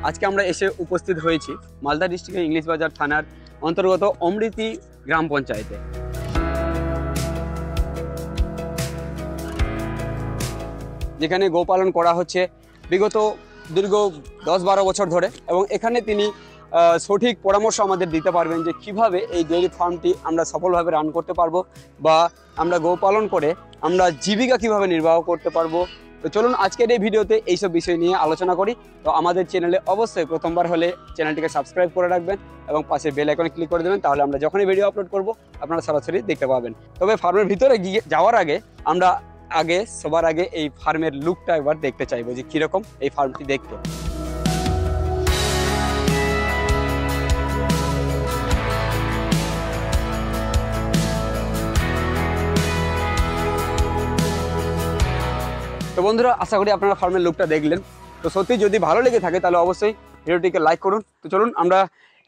আজকে আমরা এসে উপস্থিত হয়েছি মালদা ডিস্ট্রিক্টের ইংলিশ বাজার থানার অন্তর্গত অমৃতি গ্রাম পঞ্চায়েতে। যেখানে গোপালন করা হচ্ছে বিগত দীর্ঘ 10-12 বছর ধরে, এবং এখানে তিনি সঠিক পরামর্শ আমাদের দিতে পারবেন যে কিভাবে এই ডেয়ারি ফার্মটি আমরা সফলভাবে রান করতে পারবো, বা আমরা গোপালন করে আমরা জীবিকা কিভাবে নির্বাহ করতে পারবো। তো চলুন আজকের এই ভিডিওতে এইসব বিষয় নিয়ে আলোচনা করি। তো আমাদের চ্যানেলে অবশ্যই প্রথমবার হলে চ্যানেলটিকে সাবস্ক্রাইব করে রাখবেন এবং পাশে বেল আইকনে ক্লিক করে দেবেন, তাহলে আমরা যখনই ভিডিও আপলোড করব আপনারা সরাসরি দেখতে পাবেন। তবে ফার্মের ভিতরে যাওয়ার আগে আমরা সবার আগে এই ফার্মের লুকটা একবার দেখতে চাইবো যে কিরকম এই ফার্মটি দেখতে। তো বন্ধুরা, আশা করি আপনারা ফার্মের লুকটা দেখলেন। তো সত্যি যদি ভালো লেগে থাকে তাহলে অবশ্যই ভিডিওটিকে লাইক করুন। তো চলুন আমরা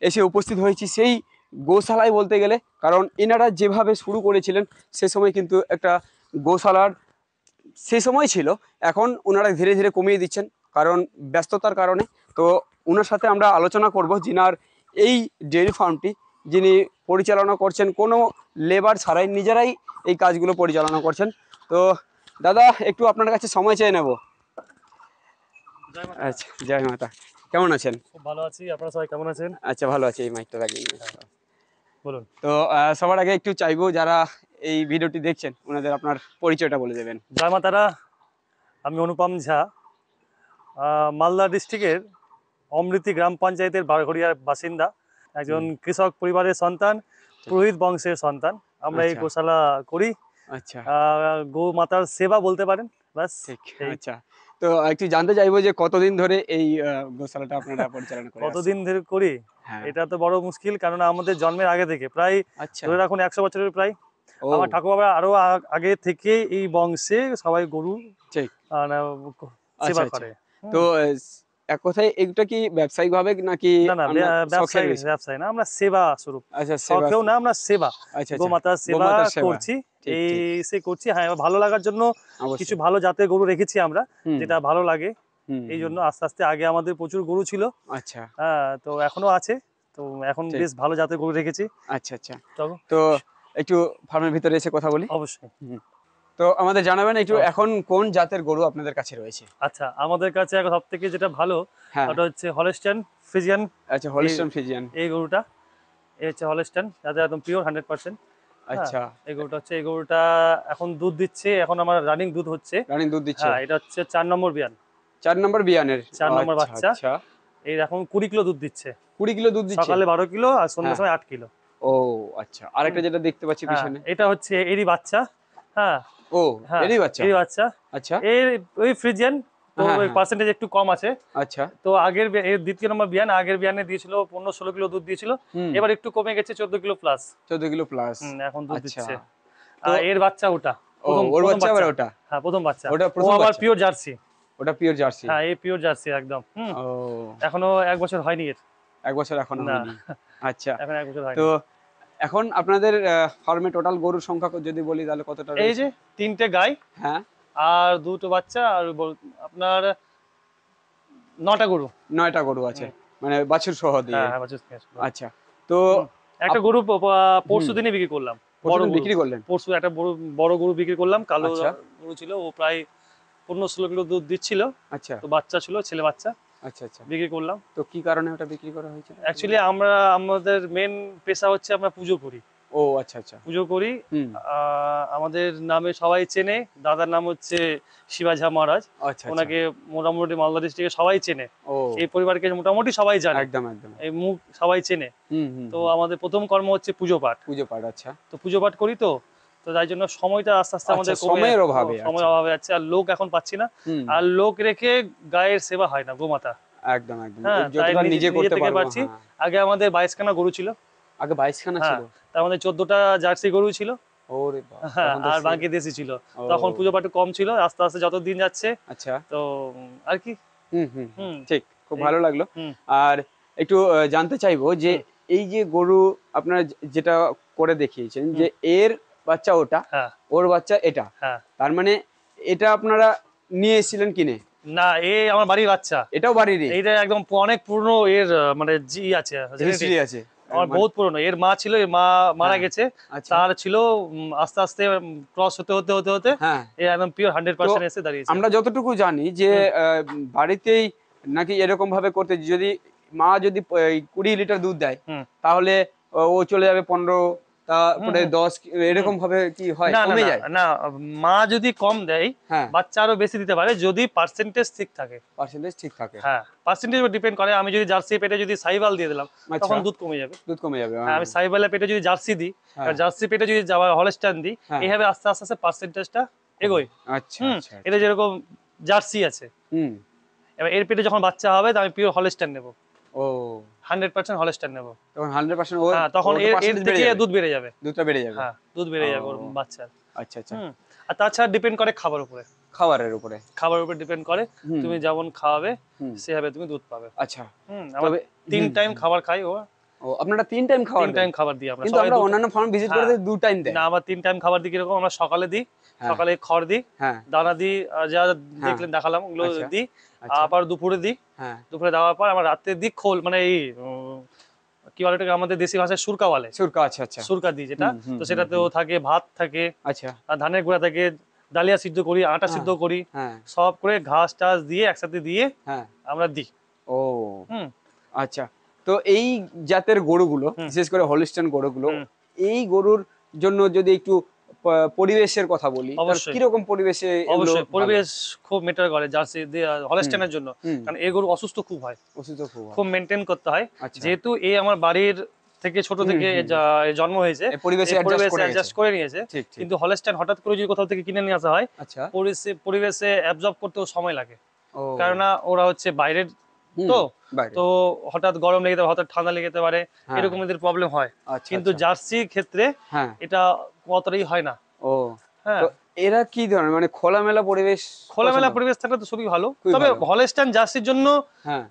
এসে উপস্থিত হয়েছি সেই গোশালায় বলতে গেলে, কারণ এনারা যেভাবে শুরু করেছিলেন সে সময় কিন্তু একটা গোশালার সেই সময় ছিল, এখন ওনারা ধীরে ধীরে কমিয়ে দিচ্ছেন কারণ ব্যস্ততার কারণে। তো ওনার সাথে আমরা আলোচনা করব যিনার এই ডেয়ারি ফার্মটি যিনি পরিচালনা করছেন, কোনো লেবার ছাড়াই নিজেরাই এই কাজগুলো পরিচালনা করছেন। তো দাদা, একটু আপনার কাছে সময় চেয়ে নেব। আচ্ছা, জয় মাতা। কেমন আছেন? খুব ভালো আছি, আপনারা সবাই কেমন আছেন? আচ্ছা, ভালো আছি। এই মাইকটা লাগিয়ে বলুন। তো সবার আগে একটু চাইবো যারা এই ভিডিওটি দেখছেন ওনাদের আপনার পরিচয়টা বলে দেবেন। জয় মাতারা, আমি অনুপম ঝা, মালদা ডিস্ট্রিক্টের অমৃতি গ্রাম পঞ্চায়েতের বারঘড়িয়ার বাসিন্দা, একজন কৃষক পরিবারের সন্তান, পুরোহিত বংশের সন্তান। আমরা এই গোশালা করি। আচ্ছা, গো মাতার সেবা বলতে পারেন, ব্যাস। ঠিক। আচ্ছা, তো একটু জানতে চাইবো যে কতদিন ধরে এই গোশালাটা আপনারা পরিচালনা করেন? কতদিন ধরে করি এটা তো বড় মুশকিল, কারণ আমাদের জন্মের আগে থেকে প্রায় ধরে রাখুন 100 বছরের প্রায়। আমার ঠাকুর বাবা আরো আগে থেকে এই বংশে সবাই গরু সেবা করে। তো এক কথায় এটা কি ব্যবসায়িক ভাবে নাকি? না, ব্যবসায়ী না, আমরা সেবা স্বরূপ। আচ্ছা, শখেও না, আমরা সেবা, গোমাতার সেবা করছি। এই সে করছি, হ্যাঁ, ভালো লাগার জন্য কিছু ভালো জাতের গরু রেখেছি আমরা, যেটা ভালো লাগে এই জন্য। আস্তে আস্তে আগে আমাদের প্রচুর গরু ছিল, আচ্ছা, হ্যাঁ, তো এখনো আছে। তো এখন বেশ ভালো জাতের গরু রেখেছি। আচ্ছা আচ্ছা, তো একটু ফার্মের ভিতরে এসে কথা বলি। অবশ্যই। তো আমাদের জানাবেন একটু এখন কোন জাতের গরু আপনাদের কাছে রয়েছে? আচ্ছা, আমাদের কাছে এখন সবথেকে যেটা ভালো ওটা হচ্ছে হলস্টাইন ফ্রিজিয়ান। আচ্ছা, হলস্টাইন ফ্রিজিয়ান, এই গরুটা, এই হচ্ছে হলস্টাইন, যাতে একদম পিওর 100%। আচ্ছা, এই গরুটা এখন দুধ দিচ্ছে, এখন আমার রানিং দুধ হচ্ছে। হ্যাঁ, এটা হচ্ছে 4 নম্বর বিয়ান। 4 নম্বর বিয়ানের 4 নম্বর বাচ্চা। আচ্ছা, এই এখন 20 কিলো দুধ দিচ্ছে। 20 কিলো দুধ দিচ্ছে, সকালে 12 কিলো আর সন্ধ্যার সময় 8 কিলো। ও আচ্ছা, আরেকটা যেটা দেখতে পাচ্ছি পিছনে, এটা হচ্ছে এরই বাচ্চা। হ্যাঁ, ও এরই বাচ্চা। আচ্ছা, ওই ফ্রিজিয়ান, তো পার্সেন্টেজ একটু কম আছে। আচ্ছা, তো আগের দ্বিতীয় নম্বর বিয়ান, আগের বিয়ানে দিয়েছিল 15-16 কিলো দুধ দিয়েছিল, এবার একটু কমে গেছে 14 কিলো প্লাস। 14 কিলো প্লাস এখন দুধ দিচ্ছে। এর বাচ্চা ওটা, ওর বাচ্চা আবার ওটা? হ্যাঁ, প্রথম বাচ্চা। ওটা আবার পিওর জার্সি। ওটা পিওর জার্সি? হ্যাঁ, এই পিওর জার্সি একদম। ও, এখনো 1 বছর হয়নি এর। 1 বছর এখনো হয়নি? আচ্ছা, এখন 1 বছর হয়নি। তো এখন আপনাদের ফার্মে টোটাল গরুর সংখ্যা যদি বলি তাহলে কতটা রয়েছে? এই যে 3টে গাই, হ্যাঁ, আর 2টো বাচ্চা, আর আপনার 9টা গরু। 9টা গরু আছে, মানে বাছুর সহ দিয়ে? হ্যাঁ, বাছুর সহ। আচ্ছা, তো একটা গরু পরশু দিনে বিক্রি করলাম। বড় বিক্রি করলেন? পরশু একটা বড় গরু বিক্রি করলাম, কালো গরু ছিল, ও প্রায় 15-16 কিলো দুধ দিচ্ছিল। আচ্ছা, তো বাচ্চা ছিল, ছেলে বাচ্চা। আচ্ছা আচ্ছা, বিক্রি করলাম। তো কি কারণে ওটা বিক্রি করা হয়েছিল? অ্যাকচুয়ালি আমাদের মেন পেশা হচ্ছে আমরা পুজো করি। ও আচ্ছা আচ্ছা, পুজো করি। আমাদের নামে সবাই চেনে, দাদার নাম হচ্ছে শিবা ঝা মহারাজ। ওনাকে মোটামুটি মালদা ডিস্ট্রিক্টে সবাই চেনে, এই পরিবারকে মোটামুটি সবাই জানে, একদম একদম এই মুখ সবাই চেনে। তো আমাদের প্রথম কর্ম হচ্ছে পুজো পাঠ। আচ্ছা, তো পুজো পাঠ করি, তো তাই জন্য সময়টা আস্তে আস্তে আমাদের সময়ের অভাবে যাচ্ছে, আর লোক এখন পাচ্ছি না, আর লোক রেখে গায়ের সেবা হয় না, গোমাতা একদম একদম যতটা নিজে করতে পারছি। আগে আমাদের 22খানা গরু ছিল। আগে 22খানা ছিল, তার মধ্যে 14টা জার্সি গরু ছিল, আর বাকি দেশি ছিল। তখন পুজো পাঠ কম ছিল, আস্তে আস্তে যত দিন যাচ্ছে। আচ্ছা, তো আর কি। ঠিক, খুব ভালো লাগলো। আর একটু জানতে চাইবো যে এই যে গরু আপনারা যেটা করে দেখিয়েছেন যে এর বাচ্চা ওটা, ওর বাচ্চা এটা, তার মানে এটা আপনারা নিয়ে এসেছিলেন কিনে? না, আমার বাড়ির বাচ্চা। এটাও বাড়িরই? এইটা একদম অনেক পুরনো, এর মানে জি আছে, হিস্ট্রি আছে আমার বহুত পুরনো। এর মা ছিল, এর মা মারা গেছে, তার ছিল আস্তে আস্তে ক্রস হতে হতে হতে হতে একদম পিওর 100% এসে দাঁড়িয়েছে। আমরা যতটুকু জানি যে বাড়িতেই নাকি এরকম ভাবে করতে, যদি মা যদি 20 লিটার দুধ দেয় তাহলে ও চলে যাবে 15, তারপরে 10, এরকম ভাবে কি হয়, কমে যায়? না, মা যদি কম দেয় বাচ্চা আরো বেশি দিতে পারে যদি পার্সেন্টেজ ঠিক থাকে। পার্সেন্টেজ ঠিক থাকে? হ্যাঁ, পার্সেন্টেজ ডিপেন্ড করে। আমি যদি জার্সি পেটে যদি সাইবাল দিয়ে দিলাম তখন দুধ কমে যাবে। দুধ কমে যাবে। আমি সাইবালের পেটে যদি জার্সি দিই আর জার্সি পেটে যদি হলস্টাইন দিই, এইভাবে আস্তে আস্তে পার্সেন্টেজটা এগোয়। আচ্ছা আচ্ছা। এটা যেরকম জার্সি আছে, এবার এর পেটে যখন বাচ্চা হবে আমি পিওর হলস্টাইন নেব। ও 100% হলস্টাইন নেব, তখন 100% ও তখন এর থেকে দুধ বেড়ে যাবে, দুধটা বেড়ে যাবে। হ্যাঁ, দুধ বেড়ে যাবে ওর বাচ্চার। আচ্ছা আচ্ছা। আর তাছাড়া ডিপেন্ড করে খাবারের উপরে। খাবারের উপরে ডিপেন্ড করে, তুমি যেমন খাওয়াবে সেভাবে তুমি দুধ পাবে। আচ্ছা। তবে 3 টাইম খাবার খাই ও। আপনারা 3 টাইম খাবার? 3 টাইম খাবার দিই আমরা। কিন্তু আমরা অন্যান্য ফার্ম ভিজিট করে 2 টাইম দেয়। না, আমরা 3 টাইম খাবার দিই। কিরকম? আমরা সকালে দিই, সকালে খড় দিই, দানা দিই, যা দেখলেন দেখালাম ওগুলো দিই। আবার দুপুরে দিই, দুপুরে দেওয়ার পর আমরা রাতে দিই খোল, মানে এই কি বলে এটাকে আমাদের দেশি ভাষায় সুরকা বলে। সুরকা? আচ্ছা আচ্ছা, সুরকা দিই যেটা। তো সেটাতেও থাকে ভাত থাকে, আচ্ছা, আর ধানের গুঁড়া থাকে, ডালিয়া সিদ্ধ করি, আটা সিদ্ধ করি, সব করে ঘাস টাস দিয়ে একসাথে দিয়ে আমরা দিই। ও আচ্ছা। তো এই জাতের গরুগুলো, বিশেষ করে হলিস্টাইন গরুগুলো, এই গরুর জন্য যদি একটু পরিবেশের কথা বলি, কি রকম পরিবেশে? অবশ্যই পরিবেশ খুব ম্যাটার করে জার্সি হলিস্টাইনের জন্য, কারণ এই গরু অসুস্থ খুব হয়, খুব মেইনটেইন করতে হয়। যেহেতু এই আমার বাড়ির থেকে ছোট থেকে জন্ম হয়েছে, পরিবেশে অ্যাডজাস্ট করে নিয়েছে। কিন্তু হলিস্টাইন হঠাৎ করে যদি কোথাও থেকে কিনে নিয়ে আসা হয়, পরিবেশে অ্যাবজর্ব করতেও সময় লাগে, কারণ ওরা হচ্ছে বাইরের তো হঠাৎ গরম লেগে যেতে পারে, হঠাৎ ঠান্ডা লেগে যেতে পারে, এরকম এদের প্রবলেম হয়। কিন্তু জার্সির ক্ষেত্রে এটা কতটাই হয় না। ও হ্যাঁ, এরা কি ধরনের, মানে খোলামেলা পরিবেশ থাকলে তো খুবই ভালো। তবে হলিস্টাইন জার্সির জন্য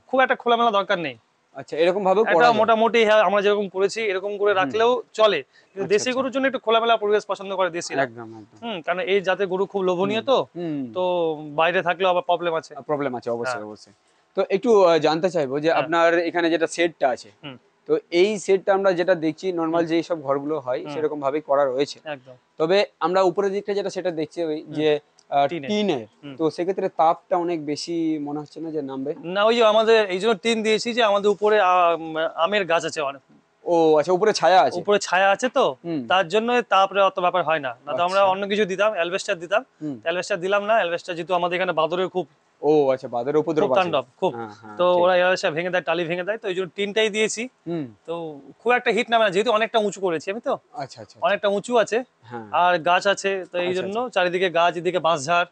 খুব একটা খোলামেলা দরকার নেই। আচ্ছা, এরকম ভাবে মোটামুটি আমরা যেরকম করেছি এরকম করে রাখলেও চলে। কিন্তু দেশি গরুর জন্য একটু খোলামেলা পরিবেশ পছন্দ করে দেশিরা। একদম একদম। কারণ এই জাতের গরু খুব লোভনীয়, তো বাইরে থাকলেও আবার প্রবলেম আছে। অবশ্যই অবশ্যই। তো একটু জানতে চাইবো যে আপনার এখানে যেটা সেটটা আছে, তো এই সেটটা আমরা যেটা দেখছি নরমাল যে সব ঘরগুলো হয় সেরকম ভাবেই করা রয়েছে একদম। তবে আমরা উপরের দিকটা সেটা দেখছি ওই যে টিনের, তো সেক্ষেত্রে তাপটা অনেক বেশি মনে হচ্ছে না যে নামবে? না, ওই যে আমাদের এই জন্য টিন দিয়েছি যে আমাদের উপরে আমের গাছ আছে অনেক। ও আচ্ছা, উপরে ছায়া আছে? উপরে ছায়া আছে, তো তার জন্য তাপরে অত ব্যাপার হয় না। না তো আমরা অন্য কিছু দিতাম, অ্যালবেস্টার দিতাম, অ্যালবেস্টার দিলাম না। অ্যালবেস্টার যেহেতু আমাদের এখানে বাদরের খুব, ও আচ্ছা, বাদরের উপদ্রব আছে খুব, তো ওরা অ্যালবেস্টার ভেঙে দেয়, টালি ভেঙে দেয়, তো এই জন্য টিনটাই দিয়েছি। তো খুব একটা হিট নামে না, যেহেতু অনেকটা উঁচু করেছি আমি, তো আচ্ছা আচ্ছা, অনেকটা উঁচু আছে আর গাছ আছে, তো এই জন্য চারিদিকে গাছ, এদিকে বাঁশঝাড়,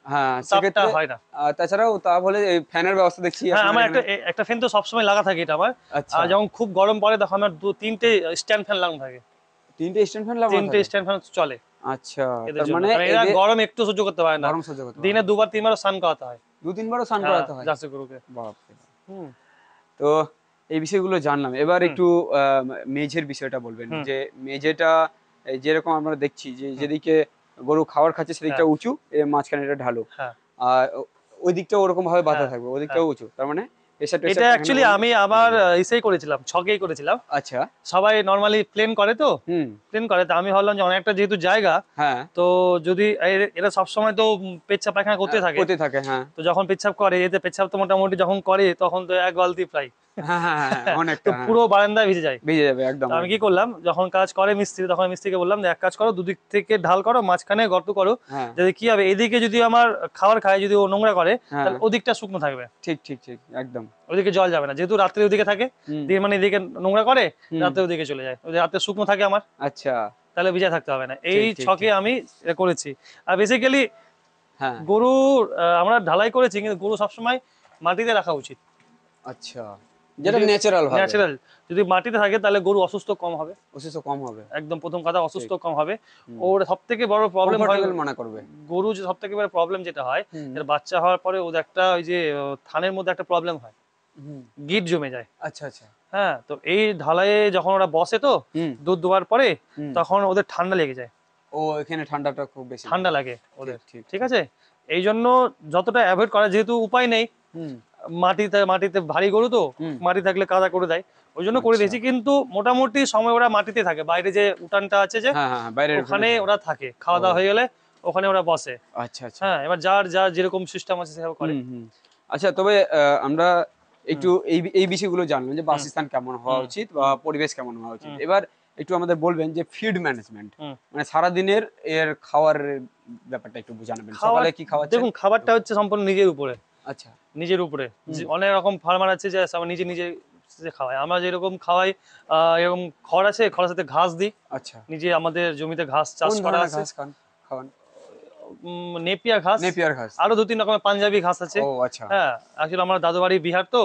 তাপটা হয় না। তাছাড়াও তাহলে ফ্যানের ব্যবস্থা দেখছি। হ্যাঁ, আমার একটা ফ্যান তো সবসময় লাগা থাকে এটা আমার। আর যখন খুব গরম পড়ে তখন আমার 2-3টে স্ট্যান্ড ফ্যান লাগানো থাকে। 3টে স্ট্যান্ড ফ্যান লাগানো থাকে? 3টে স্ট্যান্ড ফ্যান চলে। আচ্ছা, তার মানে এরা গরম একটু সহ্য করতে পারে না, দিনে 2-3 বার স্নান করাতে হয়। 2-3 বারও স্নান করাতে হয় জার্সি গরুকে? বাপরে। তো এই বিষয়গুলো জানলাম। এবার একটু মেঝের বিষয়টা বলবেন, যে মেঝেটা যেরকম আমরা দেখছি যে যেদিকে গরু খাবার খাচ্ছে সেদিকটা উঁচু, মাঝখানে এটা ঢালু, আর ওই দিকটা ওরকম ভাবে বাঁধা থাকবে, ওই দিকটাও উঁচু, তার মানে এটা অ্যাকচুয়ালি আমি আবার ইসেই করেছিলাম, ছকেই করেছিলাম। আচ্ছা, সবাই নরমালি প্লেন করে, তো প্লেন করে, তো আমি ভাবলাম যে অনেকটা যেহেতু জায়গা, তো যদি এরা সবসময় তো পেচ্ছাপ পায়খানা করতে থাকে, হ্যাঁ, তো যখন পেচ্ছাপ করে, এতে পেচ্ছাপ তো মোটামুটি যখন করে তখন তো 1 বালতি প্রায়, তো পুরো বারান্দায় ভিজে যাবে একদম। আমি কি করলাম, যখন কাজ করে মিস্ত্রি, তখন মিস্ত্রিকে বললাম যে এক কাজ করো, দুদিক থেকে ঢাল করো, মাঝখানে গর্ত করো, যদি কি হবে এদিকে যদি আমার খাবার খায়, যদি ও নোংরা করে তাহলে ওদিকটা শুকনো থাকবে। ঠিক ঠিক ঠিক, একদম। ওদিকে জল যাবে না, যেহেতু রাত্রে ওদিকে থাকে, মানে এদিকে নোংরা করে, রাত্রে ওদিকে চলে যায়, রাতে শুকনো থাকে আমার। আচ্ছা, তাহলে ভিজে থাকতে হবে না। এই ছকে আমি করেছি। আর বেসিক্যালি গরু আমরা ঢালাই করেছি, কিন্তু গরু সবসময় মাটিতে রাখা উচিত। আচ্ছা, যেটা ন্যাচারাল যদি মাটিতে থাকে তাহলে গরু অসুস্থ কম হবে, একদম প্রথম কথা, অসুস্থ কম হবে। ওর সবথেকে বড় প্রবলেম হয় মনে করবে গরু, যে সবথেকে বড় প্রবলেম যেটা হয়, এর বাচ্চা হওয়ার পরে ওদের একটা ওই যে থানের মধ্যে একটা প্রবলেম হয়, গিট জমে যায়। আচ্ছা আচ্ছা, হ্যাঁ, তো এই ঢালাইয়ে যখন ওরা বসে, তো দুধ দেওয়ার পরে তখন ওদের ঠান্ডা লেগে যায়। ও, এখানে ঠান্ডাটা খুব বেশি ঠান্ডা লাগে ওদের, ঠিক আছে। এই জন্য যতটা অ্যাভয়েড করা, যেহেতু উপায় নেই, মাটিতে মাটিতে ভারী গরু তো মাটি থাকলে কাদা করে দেয়, ওই জন্য করে দিয়েছি। কিন্তু মোটামুটি সময় ওরা মাটিতে থাকে, বাইরে যে উঠানটা আছে যে ওখানে ওরা থাকে, খাওয়া দাওয়া হয়ে গেলে ওখানে ওরা বসে। আচ্ছা আচ্ছা, হ্যাঁ, এবার যার যার যেরকম সিস্টেম আছে সেভাবে করে। আচ্ছা, তবে আমরা একটু এই বিষয়গুলো জানলাম যে বাসস্থান কেমন হওয়া উচিত বা পরিবেশ কেমন হওয়া উচিত। এবার একটু আমাদের বলবেন যে ফিড ম্যানেজমেন্ট, মানে সারা দিনের এর খাওয়ার ব্যাপারটা একটু জানাবেন। সকালে কি খাওয়াচ্ছেন? দেখুন, খাবারটা হচ্ছে সম্পূর্ণ নিজের উপরে। আচ্ছা, নিজের উপরে। অনেক রকম ফার্মার আছে যে নিজে নিজে খাওয়ায়। আমরা যেরকম খাওয়াই, এরকম খড় আছে, খড়ের সাথে ঘাস দিই। আচ্ছা, নিজে আমাদের জমিতে ঘাস চাষ করা আছে। খাওয়ান নেপিয়ার ঘাস, আরো 2-3 রকমের পাঞ্জাবি ঘাস আছে। হ্যাঁ, আসলে আমার দাদু বাড়ি বিহার, তো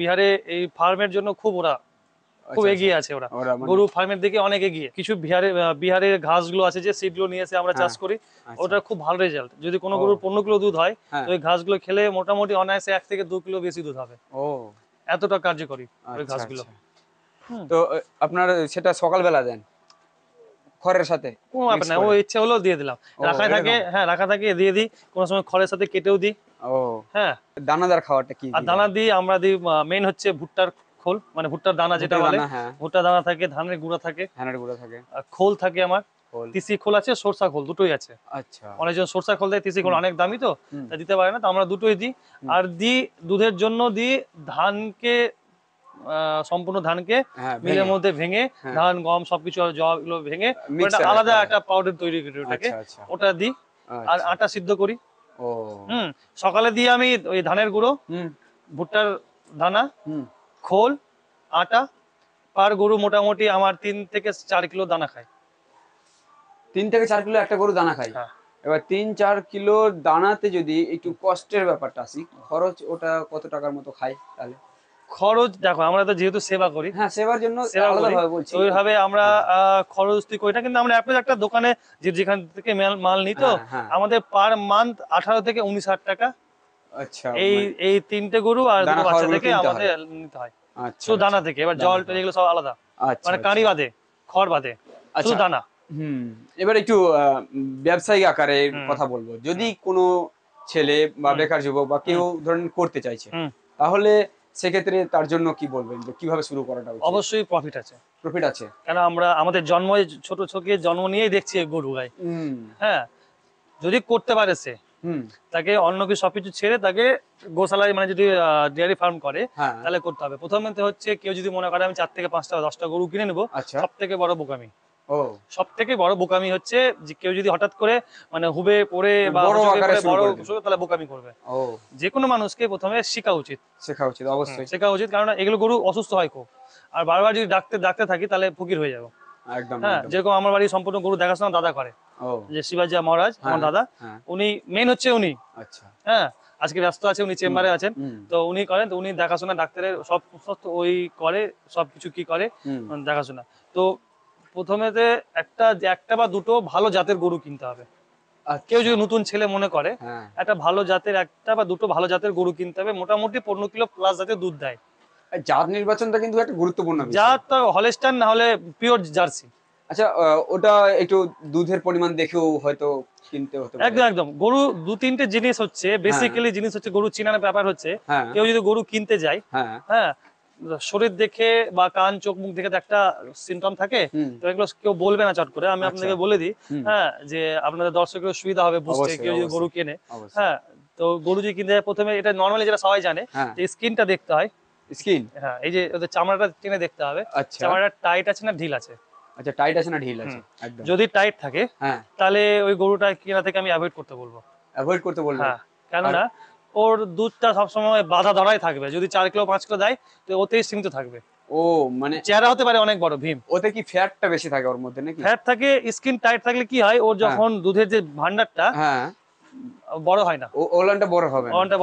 বিহারে এই ফার্মের জন্য খুব ওরা খুব এগিয়ে আছে। ওরা গরু ফার্মের দিকে অনেক এগিয়ে। কিছু বিহারের ঘাসগুলো আছে যে সেগুলো নিয়ে এসে আমরা চাষ করি, ওটা খুব ভালো রেজাল্ট। যদি কোনো গরুর 15 কিলো দুধ হয়, তো ওই ঘাসগুলো খেলে মোটামুটি অনায়াসে 1 থেকে 2 কিলো বেশি দুধ হবে। এতটা কার্যকরী ওই ঘাসগুলো। তো আপনার সেটা সকালবেলা দেন খড়ের সাথে? কোনো ব্যাপার না, ও ইচ্ছে হলো দিয়ে দিলাম, রাখা থাকে। হ্যাঁ, রাখা থাকে, দিয়ে দিই। কোনো সময় খড়ের সাথে কেটেও দিই। হ্যাঁ, দানাদার খাবারটা কি? আর দানা দিই আমরা দিই, মেইন হচ্ছে ভুট্টার খোল, মানে ভুট্টার দানা যেটা বলে। ভুট্টার দানা থাকে, ধানের গুঁড়া থাকে, আর খোল থাকে। আমার তিসি খোল আছে, সরষা খোল, দুটোই আছে। আচ্ছা, অনেকজন সরষা খোল দেয়, তিসি খোল অনেক দামি তো দিতে পারে না, তো আমরা দুটোই দিই। আর দিই দুধের জন্য দিই ধানকে, সম্পূর্ণ ধানকে মিলের মধ্যে ভেঙে, ধান গম সবকিছু জলগুলো ভেঙে আলাদা একটা পাউডার তৈরি করি, ওটাকে ওটা দিই। আর আটা সিদ্ধ করি। সকালে দিই আমি ওই ধানের গুঁড়ো, ভুট্টার দানা, খোল, আটা। পার গরু মোটামুটি আমার 3 থেকে 4 কিলো দানা খায়। 3 থেকে 4 কিলো একটা গরু দানা খায়? এবার 3-4 কিলো দানাতে যদি একটু কষ্টের ব্যাপারটা আসি, খরচ ওটা কত টাকার মতো খায় তাহলে? খরচ দেখো, আমরা তো যেহেতু সেবা করি, হ্যাঁ, সেবার জন্য আলাদাভাবে বলছি, ওইভাবে আমরা খরচ করি না। কিন্তু আমরা একটা দোকানে যেখান থেকে মাল নিই, তো আমাদের পার মান্থ 18 থেকে 19,000 টাকা। আচ্ছা, এই 3টে গরু আর 2 বাচ্চা থেকে আমাদের নিতে হয় শুধু দানা থেকে। এবার জল এগুলো সব আলাদা, মানে কাঁড়ি বাদে, খড় বাদে, শুধু দানা। এবার একটু ব্যবসায়িক আকারে কথা বলবো। যদি কোনো ছেলে বা বেকার যুবক বা কেউ ধরেন করতে চাইছে, তাহলে সেক্ষেত্রে তার জন্য কি বলবেন, যে কিভাবে শুরু করাটা উচিত? অবশ্যই প্রফিট আছে। প্রফিট আছে, কারণ আমরা আমাদের ছোট ছোকে জন্ম নিয়েই দেখছি গরু গাই। হ্যাঁ, যদি করতে পারে সে, তাকে অন্য কিছু সবকিছু ছেড়ে তাকে গোশালায়, মানে যদি ডেয়ারি ফার্ম করে, তাহলে করতে হবে। প্রথমত হচ্ছে, কেউ যদি মনে করে আমি 4 থেকে 5টা 10টা গরু কিনে নেবো, সব থেকে বড় বোকামি। সবথেকে বড় বোকামি হচ্ছে যে কেউ যদি হঠাৎ করে মানে হুবে পড়ে বা বড় তাহলে বোকামি করবে। যে কোনো মানুষকে প্রথমে শেখা উচিত, অবশ্যই শেখা উচিত। কারণ এগুলো গরু অসুস্থ হয় খুব, আর বারবার যদি ডাকতে থাকি তাহলে ফকির হয়ে যাবো। হ্যাঁ, যেরকম আমার বাড়ি সম্পূর্ণ গরু দেখাশোনা দাদা করে, যে শিবাজি মহারাজ আমার দাদা, উনি মেন হচ্ছে উনি। হ্যাঁ, আজকে ব্যস্ত আছে, উনি চেম্বারে আছেন, তো উনি করেন। তো উনি দেখাশোনা, ডাক্তারের সব ওই করে, সবকিছু কি করে দেখাশোনা। তো প্রথমেতে একটা বা দুটো ভালো জাতের গরু কিনতে হবে। কেউ যদি নতুন ছেলে মনে করে, একটা ভালো জাতের, একটা বা দুটো ভালো জাতের গরু কিনতে হবে, মোটামুটি 15 কিলো প্লাস জাতের দুধ দেয়। জাত নির্বাচনটা কিন্তু একটা গুরুত্বপূর্ণ বিষয়। জাত হলস্টাইন না হলে পিওর জার্সি। আচ্ছা, ওটা একটু দুধের পরিমাণ দেখেও হয়তো কিনতে হতে পারে। একদম একদম। গরু 2-3টে জিনিস হচ্ছে, বেসিক্যালি জিনিস হচ্ছে গরু চিনানোর ব্যাপার হচ্ছে। কেউ যদি গরু কিনতে যায়, হ্যাঁ, শরীর দেখে বা কান চোখ মুখ দেখে একটা সিমটম থাকে, তো এগুলো কেউ বলবে না চট করে। আমি আপনাদেরকে বলে দিই, হ্যাঁ, যে আপনাদের দর্শকের সুবিধা হবে বুঝতে, কেউ যদি গরু কেনে। হ্যাঁ, তো গরু যদি কিনতে যায়, প্রথমে এটা নরমালি যেটা সবাই জানে, যে স্কিনটা দেখতে হয়। স্কিন, হ্যাঁ, এই যে ওদের চামড়াটা টেনে দেখতে হবে, চামড়াটা টাইট আছে না ঢিল আছে। আচ্ছা, টাইট আছে না ঢিল আছে? একদম। যদি টাইট থাকে, তাহলে ওই গরুটা কেনা থেকে আমি অ্যাভয়েড করতে বলবো। হ্যাঁ, কেননা ওর দুধটা সবসময় বাধা ধরাই থাকবে। যদি 4 কিলো 5 কিলো দেয়, তো ওতেই সীমিত থাকবে। মানে চেহারা হতে পারে অনেক বড় ভীম। ওতে কি ফ্যাটটা বেশি থাকে ওর মধ্যে নাকি? ফ্যাট থাকে। স্কিন টাইট থাকলে কি হয়, ওর যখন দুধের যে ভান্ডারটা বড় হয় না, ওলানটা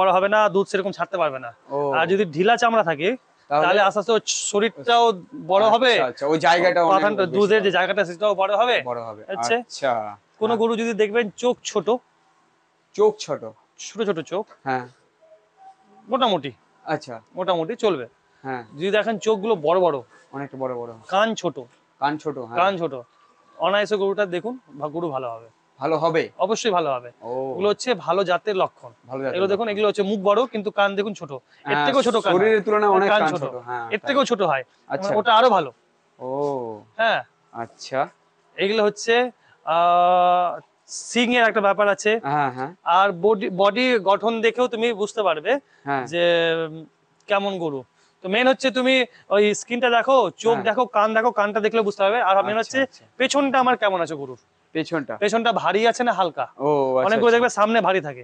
বড় হবে না, দুধ সেরকম ছাড়তে পারবে না। আর যদি ঢিলা চামড়া থাকে, তাহলে আস্তে আস্তে শরীরটাও বড় হবে, ওই জায়গাটা, দুধের যে জায়গাটা সেটাও বড় হবে। আচ্ছা, কোন গরু যদি দেখবেন চোখ ছোট ছোট চোখ, হ্যাঁ, মোটামুটি, আচ্ছা, মোটামুটি চলবে। হ্যাঁ, যদি দেখেন চোখগুলো বড় বড়, অনেকটা বড়, কান ছোট, অনায়াসে গরুটা দেখুন, গরু ভালো হবে। ভালো হবে, অবশ্যই ভালো হবে। এগুলো হচ্ছে ভালো জাতের লক্ষণ। এগুলো দেখুন, এগুলো হচ্ছে মুখ বড় কিন্তু কান দেখুন ছোট, এর থেকেও ছোট কান, শরীরের তুলনায় অনেক কান কান ছোট, ছোট, হ্যাঁ এর থেকেও ছোট হয়, আচ্ছা ওটা আরো ভালো। ও হ্যাঁ আচ্ছা, এগুলো হচ্ছে সিং এর একটা ব্যাপার আছে। হ্যাঁ হ্যাঁ, আর বডি বডি গঠন দেখেও তুমি বুঝতে পারবে যে কেমন গরু। তো মেন হচ্ছে তুমি ওই স্কিনটা দেখো, চোখ দেখো, কান দেখো, কানটা দেখলে বুঝতে পারবে। আর মেন হচ্ছে পেছনটা আমার কেমন আছে গরুর, পেছনটা ভারী আছে না হালকা। অনেক গরু দেখবে সামনে ভারী থাকে,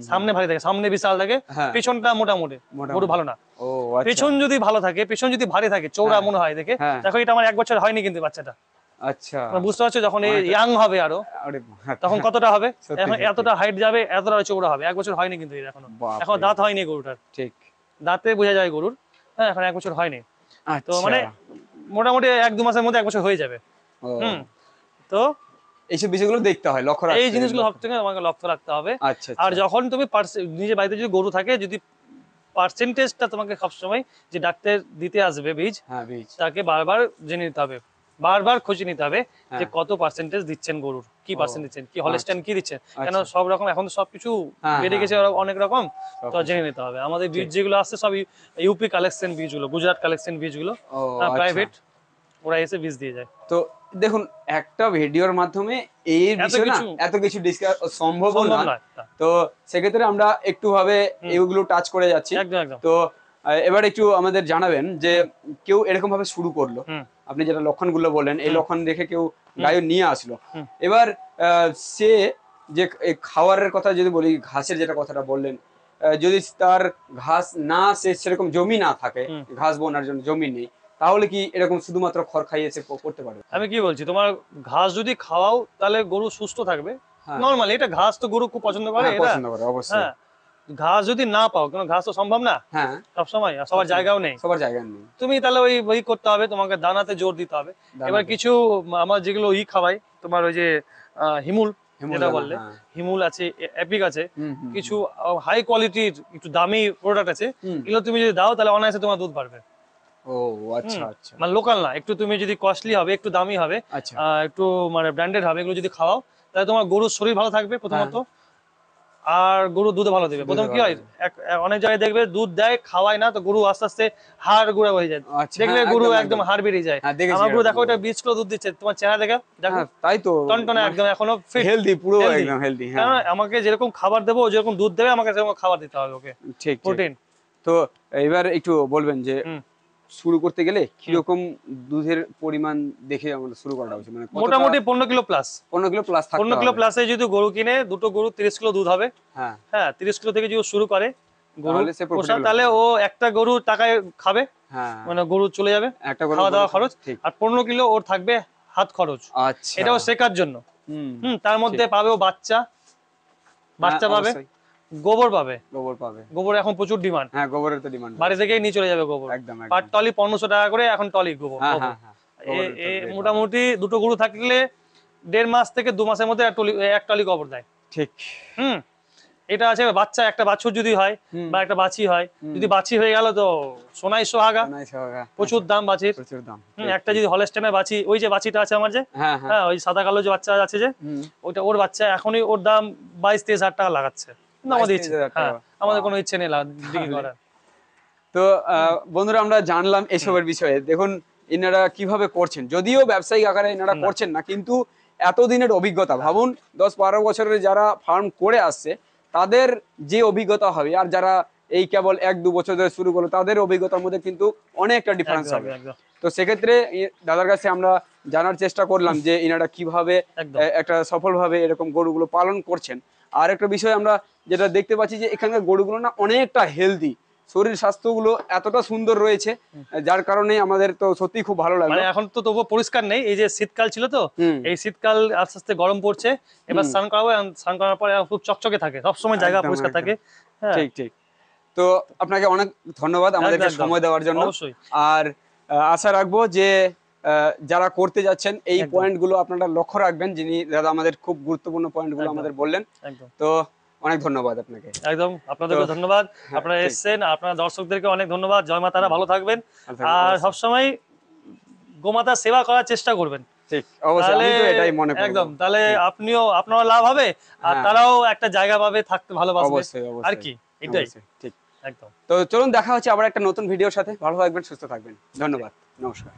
সামনে ভারী থাকে, সামনে বিশাল থাকে, পেছনটা মোটামুটি গরু ভালো না। পেছন যদি ভালো থাকে, পেছন যদি ভারী থাকে, চৌড়া মনে হয় দেখে, দেখো এটা আমার 1 বছর হয়নি কিন্তু বাচ্চাটা। আচ্ছা বুঝতে পারছো, যখন ইয়াং হবে আরো তখন কতটা হবে, এখন এতটা হাইট যাবে, এতটা চৌড়া হবে। 1 বছর হয়নি কিন্তু এখনো, এখন দাঁত হয়নি গরুটার, ঠিক দাঁতে বোঝা যায় গরুর। হ্যাঁ এখন 1 বছর হয়নি, তো মানে মোটামুটি 1-2 মাসের মধ্যে 1 বছর হয়ে যাবে। তো এইসব বিষয়গুলো দেখতে হয়, লক্ষ্য রাখতে, এই জিনিসগুলো সবথেকে তোমাকে লক্ষ্য রাখতে হবে। আর যখন তুমি নিজের বাড়িতে যদি গরু থাকে, যদি পার্সেন্টেজটা তোমাকে সবসময় যে ডাক্তার দিতে আসবে বীজ, তাকে বারবার জেনে নিতে হবে, বারবার খোঁজ নিতে হবে যে কত পার্সেন্টেজ দিচ্ছেন গরুর, কি পার্সেন্ট দিচ্ছেন, কি হলস্টাইন কি দিচ্ছেন, কেন সব রকম এখন তো সবকিছু বেড়ে গেছে অনেক রকম, তো জেনে নিতে হবে। আমাদের বীজ যেগুলো আসছে সব ইউপি কালেকশন বীজগুলো, গুজরাট কালেকশন বীজগুলো, প্রাইভেট, ওরা এসে বীজ দিয়ে যায়। তো দেখুন একটা ভিডিওর মাধ্যমে এই বিষয় না এত কিছু ডিসকাস সম্ভব নয়, তো সেক্ষেত্রে আমরা একটু ভাবে এইগুলো টাচ করে যাচ্ছি। তো এবার একটু আমাদের জানাবেন যে কেউ এরকম ভাবে শুরু করলো, আপনি যেটা লক্ষণগুলো বললেন, এই লক্ষণ দেখে কেউ গায়ে নিয়ে আসলো, এবার সে যে খাওয়ারের কথা যদি বলি, ঘাসের যেটা কথাটা বললেন, যদি তার ঘাস না, সে সেরকম জমি না থাকে, ঘাস বোনার জন্য জমি নেই, তাহলে কি এরকম শুধুমাত্র খড় খাইয়েছে করতে পারবে? আমি কি বলছি, তোমার ঘাস যদি খাওয়াও তাহলে গরু সুস্থ থাকবে নরমালি। এটা ঘাস তো গরু খুব পছন্দ করে, অবশ্যই। ঘাস যদি না পাও, কারণ ঘাস তো সম্ভব না সবসময়, সবার জায়গাও নেই, তুমি তাহলে ওই করতে হবে, তোমাকে দানাতে জোর দিতে হবে। এবার কিছু আমার যেগুলো খাওয়াই, তোমার ওই যে হিমুল যেটা বললে, হিমুল আছে, এপিক আছে, কিছু হাই কোয়ালিটির একটু দামি প্রোডাক্ট আছে, এগুলো তুমি যদি দাও তাহলে অনায়াসে তোমার দুধ বাড়বে। মানে লোকাল না, একটু তুমি যদি কস্টলি হবে, একটু দামি হবে, একটু মানে ব্র্যান্ডেড হবে, এগুলো যদি খাওয়াও তাহলে তোমার গরুর শরীর ভালো থাকবে প্রথমত, আর গরু দুধ ভালো দেবে। প্রথম কি হয়, অনেক জায়গায় দেখবে দুধ দেয়, খাওয়ায় না, তো গরু আস্তে আস্তে হাড় গুঁড়া হয়ে যায়, দেখবে গরু একদম হাড় বেরিয়ে যায়। আমার গরু দেখো, এটা 20 কিলো দুধ দিচ্ছে, তোমার চেহারা দেখো, তাই তো টনটনে একদম, এখনো ফিট, হেলদি, পুরো একদম হেলদি। কারণ আমাকে যেরকম খাবার দেবো, যেরকম দুধ দেবে, আমাকে সেরকম খাবার দিতে হবে ওকে, ঠিক প্রোটিন। তো এবার একটু বলবেন যে শুরু করতে গেলে কিরকম দুধের পরিমাণ দেখে আমরা শুরু করা উচিত? মানে মোটামুটি 15 kilo plus, 15 kilo plus, 15 kilo প্লাসে যদি গরু কিনে, দুটো গরু 30 কিলো দুধ হবে। হ্যাঁ 30 কিলো থেকে যদি শুরু করে গরু পোষা, তাহলে ও একটা গরু টাকায় খাবে, মানে গরু চলে যাবে খাওয়া দাওয়া খরচ, আর 15 কিলো ওর থাকবে হাত খরচ। এটাও শেখার জন্য। তার মধ্যে পাবে ও বাচ্চা পাবে, গোবর পাবে, গোবর এখন প্রচুর ডিমান্ড, গোবরের তো ডিমান্ড, বাড়ি থেকেই নিয়ে চলে যাবে গোবর, পার টলি 1500 টাকা করে এখন টলি গোবর। মোটামুটি দুটো গরু থাকলে 1.5 মাস থেকে 2 মাসের মধ্যে এক টলি গোবর দেয়, ঠিক। এটা আছে। বাচ্চা, একটা বাছুর যদি হয় বা একটা বাছি হয়, যদি বাছি হয়ে গেল তো সোনাই সোহাগা, প্রচুর দাম বাছির, একটা যদি হলস্টাইনের বাছি, ওই যে বাছিটা আছে আমার, যে হ্যাঁ ওই সাদা কালো যে বাচ্চা আছে, যে ওইটা ওর বাচ্চা, এখনই ওর দাম 22-23 হাজার টাকা লাগাচ্ছে। আমাদের কোনো ইচ্ছে নেই বিক্রি করার। তো বন্ধুরা, আমরা জানলাম এসবের বিষয়ে। দেখুন এনারা কিভাবে করছেন, যদিও ব্যবসায়িক আকারে এনারা করছেন না, কিন্তু এতদিনের অভিজ্ঞতা, ভাবুন 10-12 বছরের যারা ফার্ম করে আসছে, তাদের যে অভিজ্ঞতা হবে, আর যারা এই কেবল 1-2 বছর ধরে শুরু করলো, তাদের অভিজ্ঞতার মধ্যে কিন্তু অনেকটা ডিফারেন্স হবে। তো সেক্ষেত্রে দাদার কাছে আমরা জানার চেষ্টা করলাম যে এনারা কিভাবে একটা সফলভাবে এরকম গরুগুলো পালন করছেন। আর একটা বিষয় আমরা যেটা দেখতে পাচ্ছি, যে এখানকার গরুগুলো না অনেকটা হেলদি, শরীর স্বাস্থ্যগুলো এতটা সুন্দর রয়েছে, যার কারণে আমাদের তো সত্যি খুব ভালো লাগে। এখন তো তবুও পরিষ্কার নেই, এই যে শীতকাল ছিল, তো এই শীতকাল আস্তে আস্তে গরম পড়ছে, এবার স্নান করাবো, স্নান করার পরে খুব চকচকে থাকে, সবসময় জায়গা পরিষ্কার থাকে। ঠিক ঠিক। তো আপনাকে অনেক ধন্যবাদ আমাদেরকে সময় দেওয়ার জন্য। আর আশা রাখবো যে যারা করতে যাচ্ছেন এই পয়েন্টগুলো আপনারা লক্ষ্য রাখবেন, যিনি দাদা আমাদের খুব গুরুত্বপূর্ণ পয়েন্টগুলো আমাদের বললেন। তো অনেক ধন্যবাদ আপনাকে। একদম, আপনাদেরকে ধন্যবাদ, আপনারা এসেছেন, আপনারা দর্শকদেরকে অনেক ধন্যবাদ। জয় মা তারা, ভালো থাকবেন, আর সবসময় গোমাতার সেবা করার চেষ্টা করবেন। ঠিক অবশ্যই, আমি তো এটাই মনে করি একদম। তাহলে আপনারও লাভ হবে আর তারাও একটা জায়গা পাবে থাকতে, ভালোবাসবে। অবশ্যই আর অবশ্যই কি, এটাই। ঠিক। একদম। তো চলুন দেখা হচ্ছে আবার একটা নতুন ভিডিওর সাথে। ভালো থাকবেন, সুস্থ থাকবেন। ধন্যবাদ, নমস্কার।